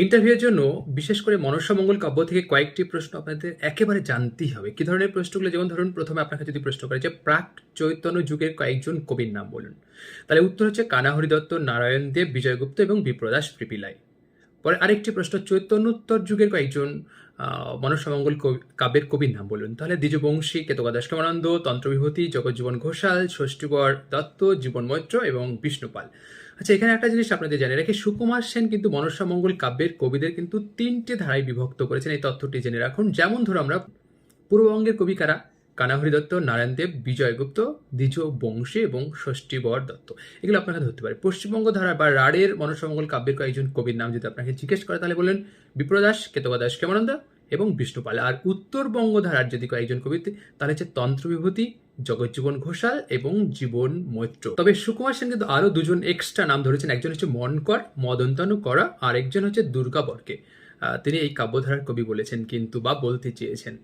ইন্টারভিউয়ের জন্য বিশেষ করে মনসামঙ্গল কাব্য থেকে কয়েকটি প্রশ্ন আপনাদের একেবারে জানতেই হবে। কি ধরনের প্রশ্নগুলো? যেমন ধরুন, প্রথমে আপনাকে যদি প্রশ্ন করে যে প্রাক চৈতন্য যুগের কয়েকজন কবির নাম বলুন। তাহলে উত্তর হচ্ছে কানাহরি দত্ত, নারায়ণ দেব, বিজয়গুপ্ত এবং বিপ্রদাস পিপিলাই। পরে আরেকটি প্রশ্ন, চৈতন্যোত্তর যুগের কয়েকজন মনসামঙ্গল কাব্যের কবির নাম বলুন। তাহলে দ্বিজবংশী, কেতকাদাস কেমানন্দ, তন্ত্রবিভূতি, জগজ্জীবন ঘোষাল, ষষ্ঠীবর দত্ত, জীবন মৈত্র এবং বিষ্ণুপাল। আচ্ছা, এখানে একটা জিনিস আপনাদের জানিয়ে রাখি, সুকুমার সেন কিন্তু মনসামঙ্গল কাব্যের কবিদের কিন্তু তিনটে ধারায় বিভক্ত করেছেন। এই তথ্যটি জেনে রাখুন। যেমন ধরো, আমরা পূর্ববঙ্গের কবি কারা? কানাহরি দত্ত, নারায়ণ দেব, বিজয়গুপ্ত, দ্বিজ বংশী এবং ষষ্ঠীবর দত্ত। এগুলো আপনাকে ধরতে পারে। পশ্চিমবঙ্গ ধারা বা রাঢ়ের মনসামঙ্গল কাব্যের কয়েকজন কবির নাম যদি আপনাকে জিজ্ঞেস করে, তাহলে বললেন বিপ্রদাস, কেতকাদাস কেমানন্দ এবং বিষ্ণুপাল। আর উত্তরবঙ্গ ধারার যদি কয়েকজন কবি, তাহলে হচ্ছে তন্ত্রবিভূতি, জগজ্জীবন ঘোষাল এবং জীবন মৈত্র। তবে সুকুমার সেন কিন্তু আরো দুজন এক্সট্রা নাম ধরেছেন। একজন হচ্ছে মনকর, মদনতনু করা, আর একজন হচ্ছে দুর্গা বরকে। তিনি এই কাব্যধারার কবি বলেছেন কিন্তু, বা বলতে চেয়েছেন।